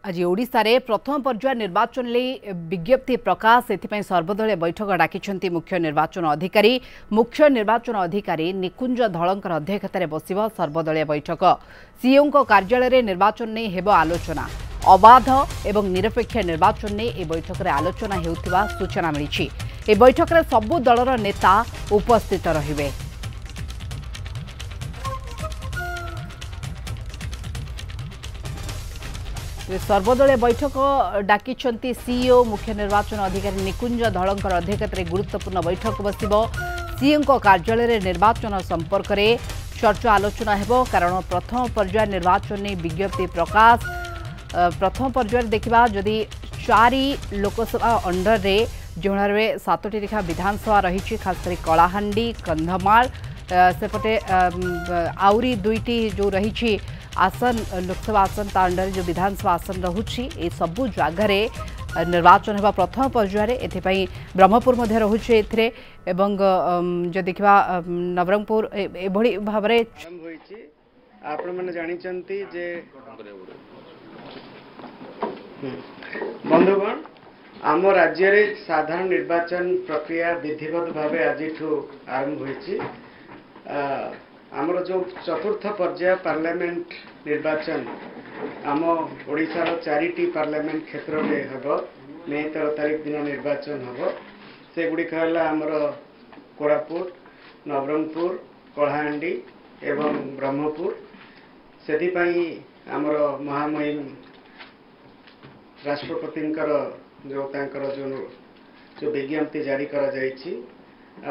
आज ओडिशा रे प्रथम पर्याय निर्वाचन ले विज्ञप्ति प्रकाश एथिपाई सर्वदलीय बैठक डाकिछन्ति मुख्य निर्वाचन अधिकारी निकुंज धलंकर अध्यक्षतार बसिब सर्वदलीय बैठक। सीओ कार्यालय रे निर्वाचन ने हेबो आलोचना। अबाध एवं निरपेक्ष निर्वाचन ने ए बैठक रे आलोचना हेउथिबा सूचना मिलिछि। ए बैठक रे सबु दलर नेता उपस्थित रहिबे। सर्वदलीय बैठक डाकिछन्ति सीईओ मुख्य निर्वाचन अधिकारी निकुंज धलंकर अध्यक्षतार गुरुत्वपूर्ण बैठक बसिब। सीईओ कार्यालय रे निर्वाचन संपर्क में चर्चा आलोचना हेबो कारण प्रथम पर्याय निर्वाचन ने विज्ञप्ति प्रकाश। प्रथम पर्याय देखा जदि 4 लोकसभा अंडर रे जोड़े 7टी लेखा विधानसभा रही खासकर कलाहांडी कंधमाल सेपटे आउरी 2टी जो रही आसन लोकसभा आसन ता अंडर जो विधानसभा आसन रहुछि ए सबु जगह निर्वाचन हेबा प्रथम पर्याय एथिपाई ब्रह्मपुर मध्य रहुछि एथिरे एवं जो देखा नवरंगपुर एभली भाव आपण माने जानि चंती जे बंधुगण आम राज्य रे साधारण निर्वाचन प्रक्रिया विधिवत भाव आज आरंभ होइछि। आमर जो चतुर्थ पर्याय पार्लियामेंट निर्वाचन आम ओडिशा 4टी पार्लियामेंट क्षेत्र में हम मे 13 तारीख दिन निर्वाचन हम से गुड़िक आमर कोरापुट नवरंगपुर कलाहांडी एवं ब्रह्मपुर से आमर महामहिम राष्ट्रपति जो विज्ञप्ति जारी करा जायछि आ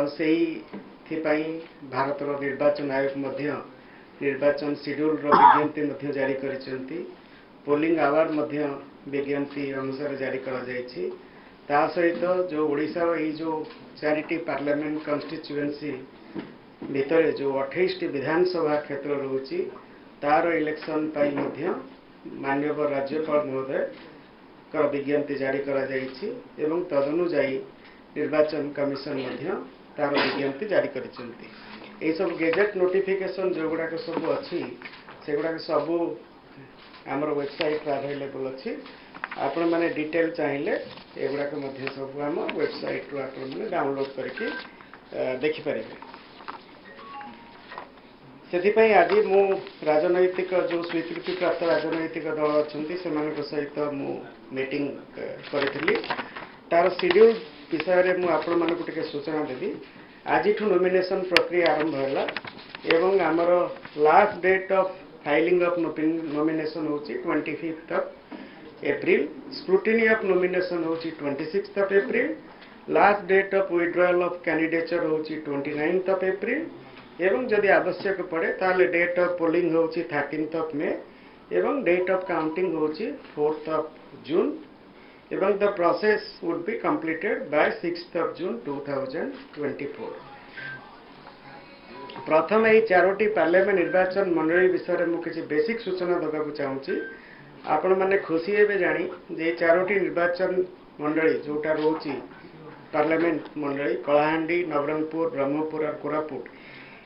भारत निर्वाचन आयोग निर्वाचन शेड्यूल विज्ञप्ति जारी करिसेंती। पोलिंग आवर विज्ञप्ति अनुसार जारी करा जायछि। ता सहित जो ओडिशा ये जो 4टी पार्लियामेंट कन्स्टिट्युएंसी भितर जो 28टी विधानसभा क्षेत्र रहुछि तार इलेक्शन पाई माननीय राज्यपाल महोदय कर विज्ञप्ति जारी करा जायछि एवं तदनुसार निर्वाचन कमिशन तार विज्ञप्ति जारी करिसेंती। ये सब गेजेट नोटिफिकेशन जो गुड़ाक सब अच्छी से गुड़ाक सब आमर वेबसाइट अवेलेबल अच्छी। आपण मैंने डिटेल चाहिए एगुड़ाक सब आम वेबसाइट रू आप डाउनलोड करके देखिपारे। से आज मु राजनैतिक जो स्वीकृति प्राप्त राजनैतिक दल अच्छा सहित मु मीटिंग करी तार शेड्यूल विषय में आपण मानक टिके सूचना देवी। आज नॉमिनेशन प्रक्रिया आरंभ है एवं आमर last date of filing of nomination होची 25 एप्रिल। स्क्रूटिनी ऑफ नॉमिनेशन होची 26 April. Last date of withdrawal of candidature होची 29 एप्रिल एवं जदि आवश्यक पड़े ताले डेट ऑफ पोलिंग होची 13 मे एवं डेट ऑफ काउंटिंग होची 4 जून एवं the process would be completed by 6th of June 2024। प्रथम यही 4टी पार्लियामेंट निर्वाचन मंडली विषय में किसी बेसिक सूचना देवाक चाहूँगी। आपण मैंने खुशी हे जानी जे 4टी निर्वाचन मंडली जोटा रोची पार्लियामेंट मंडली कलाहांडी नवरंगपुर ब्रह्मपुर और कोरापुट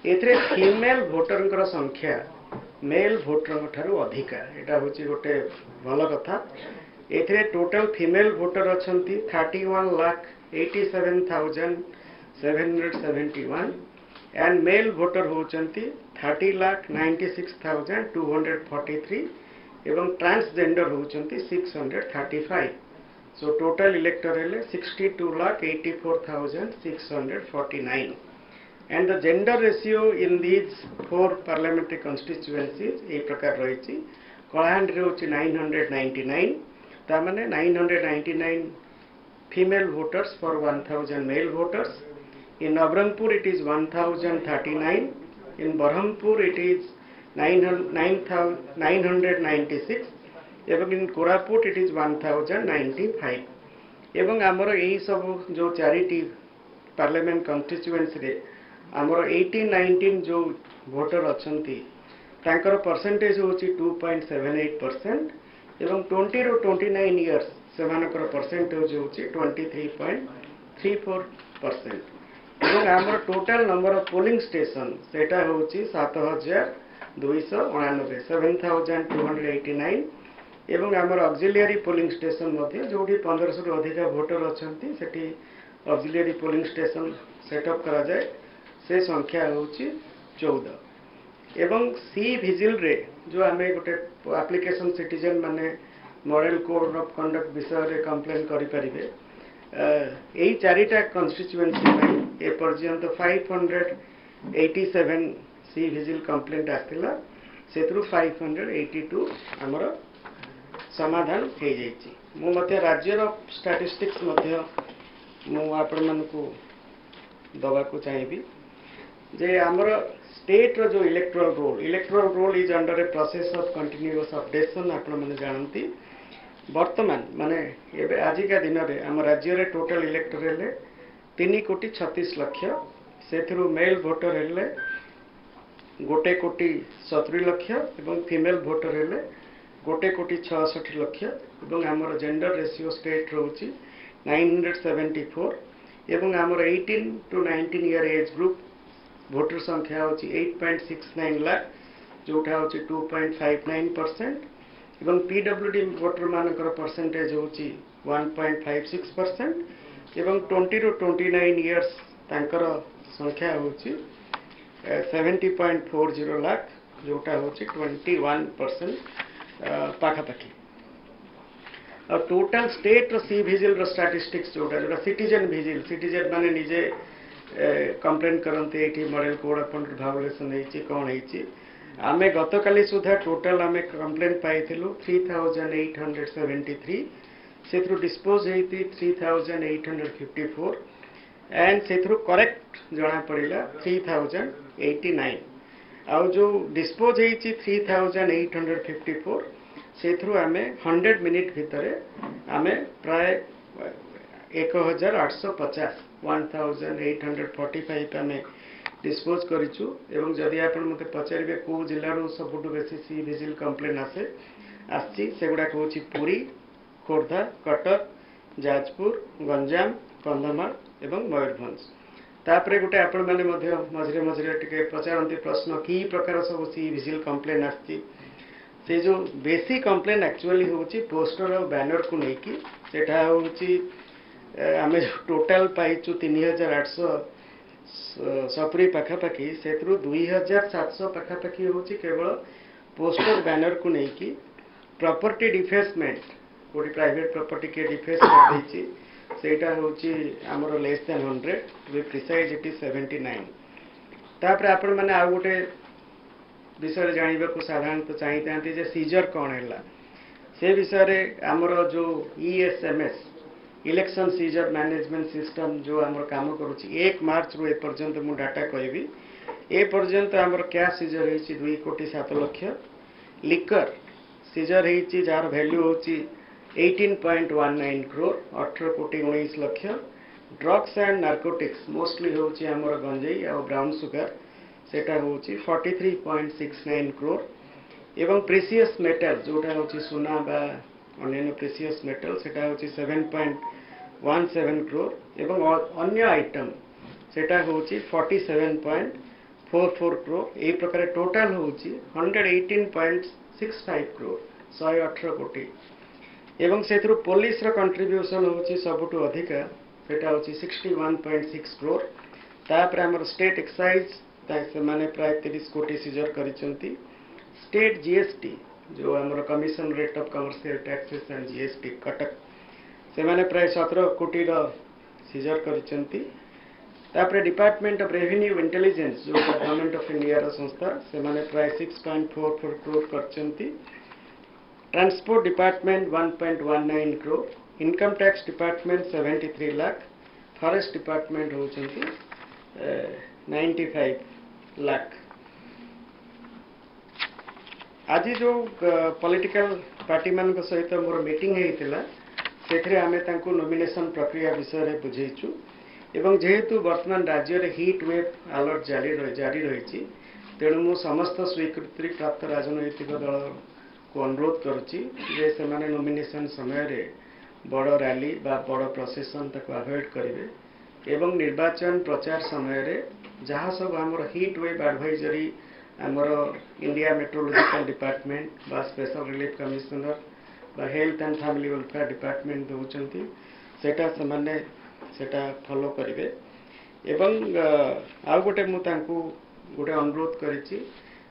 एथरे फीमेल वोटर संख्या मेल वोटर ठारू अधिका एटा होची गोटे भल कथा। एथरे टोटल फीमेल वोटर अच्छी 31,87,771 एंड मेल वोटर होचंती 30,96,243 एवं ट्रांसजेंडर होचंती 635। सो टोटल इलेक्टर हेले 62,84,649 and the gender ratio in these 4 parliamentary constituencies ए प्रकार रही। कलाहांडी होची 999 तामने 999 female voters for 1000 male voters. In Navranpur it is 1039. In Berhampur it is 996 एवं इन Koraput it is 1095 एवं आमर यही सब जो 4टी पार्लियामेंट कन्स्टिट्युएंसी रे आमर 18-19 जो वोटर अच्छी तांकर परसेंटेज होची 2.78% एवं 20 ରୁ 29 इयर्स से परसेंटेज होची 23.34% एवं आमर total number of polling station सेटा होची 7,299 7,289 एवं आमर ऑक्सिलियरी पोलिंग स्टेशन जो 1500 रु अधिक भोटर अच्छा से ऑक्सिलियरी पोलिंग स्टेशन सेटअप करा जाए से संख्या हूँ 14 एवं सी विजिल रे जो आम गोटे एप्लिकेशन सिटीजन माने मॉडल कोड ऑफ कंडक्ट विषय रे कंप्लेन करि परिबे यही चारिटा कन्स्टिट्युएंसी ए पर्यंत 587 सी विजिल कंप्लेंट आसला से 582 आमर समाधान हो जाइए। मु मध्य राज्यर स्टैटिस्टिक्स मध्य मु आपण मानकु दवा को चाहिए जे आमर स्टेट रो जो electoral roll is under a process of continuous updation आपण माने जानती वर्तमान माने एबे आजिका दिन रे आम राज्य रे टोटल इलेक्टर हेले 3,36,00,000 सेथरु मेल वोटर हेले 1,70,00,000 एवं फीमेल वोटर हेले 1,66,00,000 एवं आमर जेंडर रेशियो स्टेट रोची 974 एवं आमर 18 to 19 year age group voter संख्या होची 8.69 लाख जोटा होची 2.59% एवं पीडब्ल्यूडी वोटर मानकर परसेंटेज होची 1.56% एवं 20 to 29 इयर्स तांकर संख्या होची 70.40 लाख जोटा होची 21% पाखापाखि और टोटल स्टेट सी विजिल रो स्टैटिस्टिक्स जोटा सिटीजन माने निजे कंप्लेन करते ये मॉडल कोड अपन भावुलेसन कौन है आमे गतकाली सुधा टोटल आमे कंप्लेन पाई 3,873 से डिस्पोज होती 3,854 एंड से करेक्ट जना पड़ा 3,089 आउ जो डिस्पोज होती 3,854 से आमे 100 मिनिट भितर आमे प्राय 1,850 1,845 आमे डिस्पोज करिछु एवं जदि आपण मते पचारिबे को जिल्ला रो सबुटु बेसी सी विजिल कंप्लेन आसी सेगुडा कहूची पुरी खोर्धा कटक जाजपुर गंजाम कंधमाल एवं मयूरभंज तापरे गोटे आपण माने मध्य मझरे मझरे टिके पचारंती प्रश्न की प्रकार सब सी विजिल कंप्लेन आसी से जो बेसी कंप्लेन एक्चुअली होची पोस्टर और बैनर को लेकी सेटा होची आमे टोटल पाइछु 3,870 पाखापाखि से 2,700 पाखापाखि होची केवल पोस्टर बैनर को लेकी प्रॉपर्टी डिफेसमेंट कोडी प्राइवेट प्रॉपर्टी के डिफेस कर देची सेटा होची हमरो less than 100 to be precise it is 79 तापर आपण माने आ गोटे विषय जानवा को साधारणतः चाहिए जे सीजर कौन है से विषय आमर जो ESMS election seizure management system जो आमर काम करुच्ची 1 मार्च रु एपर्यंत मु डाटा कहबी ए पर्यंत आमर कैश सीजर होती 2,07,00,000 लिकर सीजर होती जार वैल्यू होती 18.19 crore 18,19,00,000 drugs and narcotics mostly होची आमर गंजेई और ब्राउन सुगर सेटा होची 43.69 करोड़ एवं प्रेसियस मेटल जोटा होची सोना बा अन्य प्रेसियस मेटल सेटा होची 7.17 करोड़ एवं अन्य आइटम सेटा होची 47.44 करोड़ ए प्रकार टोटल होची 118.65 करोड़ 118 कोटी एवं सेथरु पुलिस रो कंट्रीब्यूशन होची सबुटु अधिक सेटा होची 61.6 करोड़ तापर हमर स्टेट एक्साइज से माने प्राय 30 कोटी सीजर करिसंती स्टेट जीएसटी जो हमर commission rate of commercial taxes and GST Cuttack से माने प्राय 17 कोटी रो सीजर करिसंती तापर डिपार्टमेंट ऑफ रेवेन्यू इंटेलिजेंस जो गवर्नमेंट ऑफ इंडिया रो संस्था से माने प्राय 6.44 करोड़ करचंती transport department 1.19 crore income tax department 73 lakh forest department होचंती 95 लाख आज जो पॉलिटिकल पार्टी मान सहित मोर मीटिंग होता से आम नॉमिनेशन प्रक्रिया विषय में बुझेचु एवं जेहेतु वर्तमान राज्य में हिट वेव अलर्ट जारी रही तेणु मु समस्त स्वीकृति प्राप्त राजनैतिक दल को अनुरोध करुच्ची से नॉमिनेशन समय बड़ रैली बा बड़ प्रोसेसन ताको अवॉइड करेंगे एवं निर्वाचन प्रचार समय जहाँ सब आमर हिट वेव एडवाइजरी आमर इंडिया मेट्रोलॉजिकल डिपार्टमेंट बा special relief commissioner health and family welfare department दौरान सेटा से सेटा फॉलो करेंगे एवं आउ गोटे मुझे गोटे अनुरोध करी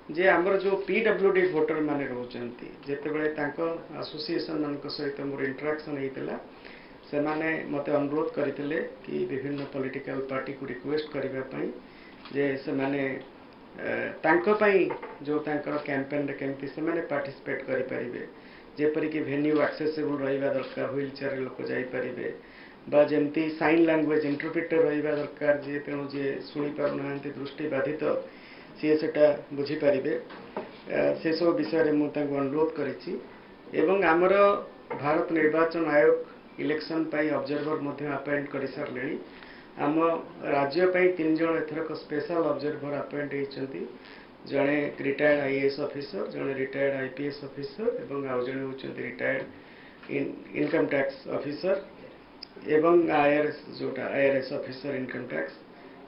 जे आमर जो पीडब्ल्यूडी भोटर माने रोचंती जेतेबेले तांको एसोसिएशन मान सहित मोर इंटरेक्शन होता से माने मते अनुरोध करते कि विभिन्न पॉलिटिकल पार्टी को रिक्वेस्ट करने जे से माने तांको पई जो तांकर कैंपेन रे केमती से माने पार्टिसिपेट करि परिबे जेपरि कि वेन्यू एक्सेसिबल रहिबा दरकार व्हील चेयर लोक जाई परिबे बा जेमती साइन लैंग्वेज इंटरप्रेटर रहिबा दरकार जे तेणु जे सुनी पार नांती दृष्टि बाधित सी सेटा बुझी पारिबे से सब विषय रे मु तांको अनुरोध करिछि एवं हमर भारत निर्वाचन आयोग इलेक्शन पाई ऑब्जर्वर मध्ये अपॉइंट करि सारलेनी आम राज्य पाई 3 जण एथरक स्पेशल ऑब्जर्वर अपॉइंट होइछंती जणे रिटायर्ड आईएएस ऑफिसर जणे रिटायर्ड आईपीएस ऑफिसर एवं आउ जणे होइछंती रिटायर्ड इनकम टैक्स ऑफिसर एवं आईआरएस जोटा आईआरएस ऑफिसर इनकम टैक्स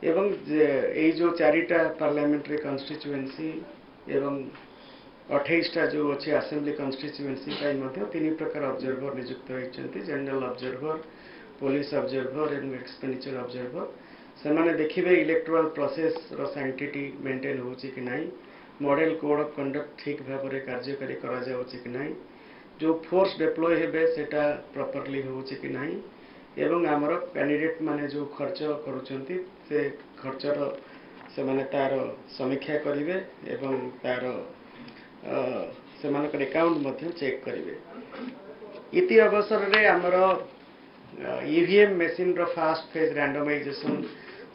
एवं ये जो 4टा पार्लियामेंट्री कन्स्टिट्युएंसी एवं 28टा जो अच्छे असेंबली कन्स्टिट्युएंसी पाई 3 प्रकार ऑब्जर्वर नियुक्त होइछंती जनरल ऑब्जर्वर पुलिस ऑब्जर्वर एवं एक्सपेंडिचर ऑब्जर्वर से माने देखिबे इलेक्टोरल प्रोसेस रो सैंक्टिटी मेंटेन होची कि नाही मॉडल कोड ऑफ कंडक्ट ठीक भाव में कार्यकारी करा जाउची कि नाही जो फोर्स डिप्लॉय हेबे सेटा प्रॉपर्ली होची कि नाही एवं आमर कैंडिडेट माने जो खर्च करूचंती से खर्चर से माने तार समीक्षा करिवे एवं तार से मानकर अकाउंट मध्य चेक करिवे इति अवसर रे आमर ईवीएम मशीन रो फास्ट फेज रैंडमाइजेशन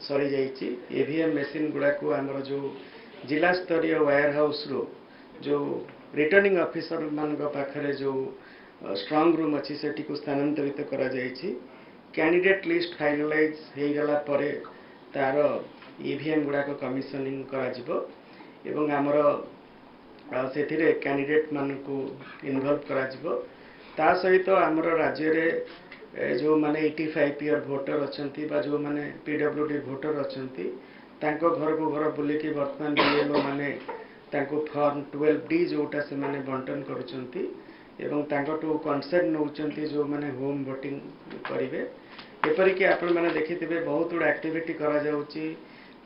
सरी जाइछि ईवीएम मशीन गुडा को आमर जो जिला स्तरीय वायर हाउस रो जो रिटर्निंग ऑफिसर मान पाखरे जो स्ट्रांग रूम अच्छी सेटी को स्थानांतरित करा जाइछि कैंडिडेट लिस्ट फाइनलाइज हो गला परे तार ईवीएम गुडा को कमिशनिंग करा जिवो एवं आमर सेथिरे कैंडिडेट मान को इन्वॉल्व करा जिवो ता सहित आमर राज्य रे जो माने 85 ईयर वोटर अछंती बा जो माने पीडब्ल्यूडी वोटर अछंती तांको घर को घर बुलिकी वर्तमान बीएलओ माने तांको फॉर्म 12D जोटा से माने बंटन करूचंती एवं तांको कंसेंट नौचंती जो माने होम वोटिंग करिवे एपरि कि आपण माने देखिथिबे बहुत गुड एक्टिविटी करा जाउची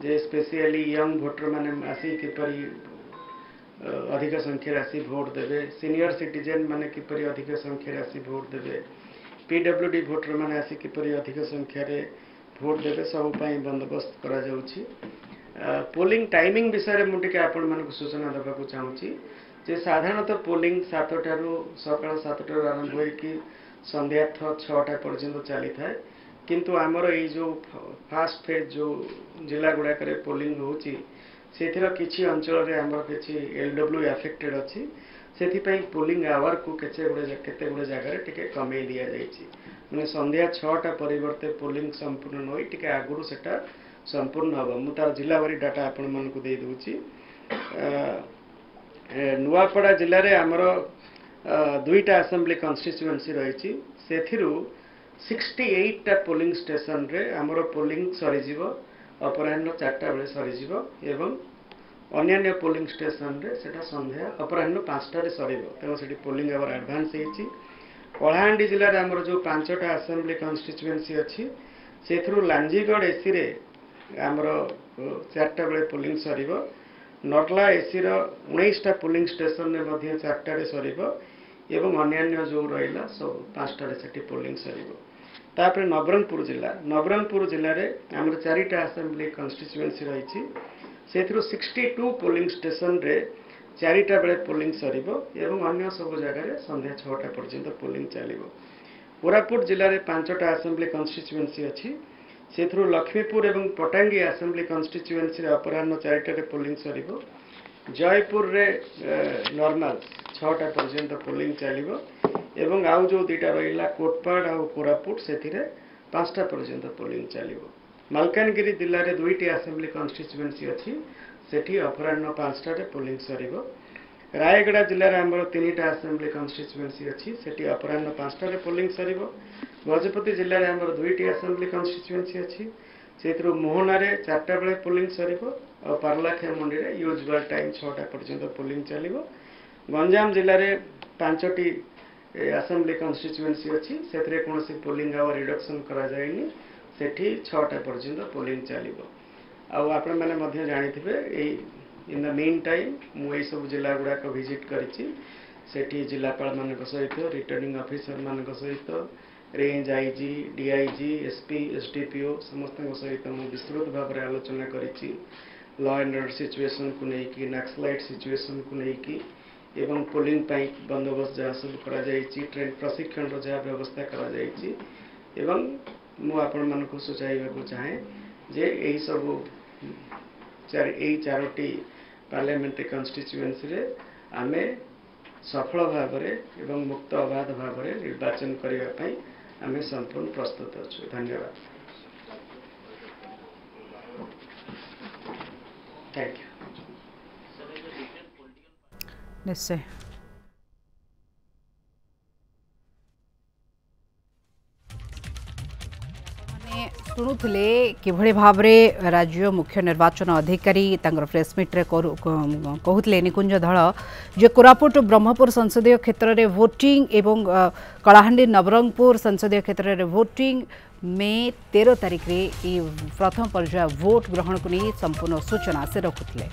जे स्पेशली यंग वोटर माने आसी किपरि अधिक संख्या आसी वोट देबे सीनियर सिटीजन माने किपरि अधिक संख्या आसी वोट देबे पीडब्ल्यूडी वोटर माने आसी किपरि अधिक संख्या रे वोट देबे सब पई बंदोबस्त करा जाउची पोलिंग टाइमिंग विषय रे मुटिके आपण मानक सूचना देबा को चाहूची जे साधारणतः पोलिंग 7 टारू सकाळ 7 टारू आरंभ होई कि संध्या 6टा पर्यंत चली थाए किंतु आमर ये जो फास्ट फेज जो जिला गुड़ा करे पोलिंग होची सेथिर किछि अंचल रे आमर किछि एलडब्ल्यू अफेक्टेड अछि सेथिपई पोलिंग आवर को केते गुडे जगह रे टिके कमे दिया जाइछि माने संध्या 6टा परिवर्ते पोलिंग संपूर्ण होई टिके आगुरु सेटा संपूर्ण हबो मु तार जिला वारी डाटा आपण मन को दे दोछि नुआपड़ा जिले में आमर 2टा असेंबली कन्स्टिट्युएंसी रही सेथिरु 68टा पोलिंग स्टेशन रे आमर पोलिंग सरीजीव अपराह्न 4टा बेले सरीजीव एवं अन्य पोलिंग स्टेशन रे सेटा संध्या अपराह्न 5टा रे सरीबो तेणु सेठी पोलिंग आवर एडवांस होईछि कलाहांडी जिले में आमर जो 5टा असेंबली कन्स्टिट्युएंसी अच्छी सेथिरु लांजीगढ़ एसी रे आमर 4टा बेले पोलिंग सरीबो नर्ला एसी 19टा पोलिंग स्टेशन में 4टा रे सरीबो एवं अन्य जो रहिला सब 5टा रे सेठी पोलिंग सरीबो तापर नवरंगपुर जिले में आमर 4टा असेंबली कन्स्टिट्युएंसी रही सेथिरु 62 पोलिंग स्टेशन रे 4टा बेले पोलिंग सरीबो एवं अन्य सब जगह रे संध्या 6टा पर्यंत पोलिंग चलिबो कोरापुट जिले में 5टा असेंबली कन्स्टिट्युएंसी अच्छी सेथिरु लक्ष्मीपुर एवं पटांगी असेंबली कन्स्टिट्युएंसी रे अपराह्न 4टा रे पोलिंग सरीबो जयपुर रे नॉर्मल 6टा पर्यंत पोलिंग चलिबो एवं आउ जो 2टा रहिला कोटपाड़ आ कोरापुट सेथिरे 5टा पर्यंत पोलिंग चलिबो मालकानगिरी जिले में 2टी असेंबली कन्स्टिट्युएंसी अच्छी सेठी अपराह्न 5टा रे पोलिंग सरीबो रायगढ़ जिले में आमर 3टा असेंबली कन्स्टिट्युएंसी अच्छी सेठी अपराह्न 5टा रे पोलिंग सरीबो गजपति जिले में आमर 2टी असेंबली कन्स्टिट्युएंसी अच्छी सेथिरु मोहना रे 4टा बेले पोलिंग सरीबो और पार्लाखेमुंडी रे यूजुअल टाइम 6टा पर्यंत पोलिंग चलिबो गंजाम जिले में 5टी आसेम्बली कन्स्टिट्युएंसी अच्छी से कौन पोलिंग आवर रिडक्शन करा जाएनी सेठी 6टा पर्यंत पोलिंग चलो आपण मैंने जानी इन द मेन टाइम मुझे सब जिला गुड़ाक विजिट करी जिलापाल मान सहित रिटर्निंग ऑफिसर मान सहित range IG DIG SP SDPO समस्त सहित मुझे विस्तृत भाव में आलोचना करी लॉ एंड ऑर्डर सिचुएशन को लेकिन नक्सलाइट सिचुएशन को लेकिन एवं पोलिंग बंदोबस्त जहाँ सब ट्रेन प्रशिक्षण जहाँ व्यवस्था करा मु आपण मान को सूचाइबा चाहे जे यही सब चारोटी पार्लियामेंट्री कन्स्टिट्युएंसी रे आमे सफल भाव एवं मुक्त अबाध भाव निर्वाचन करने आमे संपूर्ण प्रस्तुत अच्छु। धन्यवाद। Thank you. निश्चय शुणुले किभली भाव में राज्य मुख्य निर्वाचन अधिकारी प्रेसमिट्रे कहते निकुंज धल जे कोरापुट ब्रह्मपुर संसदीय क्षेत्र में भोटिंग एवं कलाहांडी नवरंगपुर संसदीय क्षेत्र में भोटिंग मे 13 तारिख रे प्रथम पर्याय भोट ग्रहण को नहीं संपूर्ण सूचना से रखुले।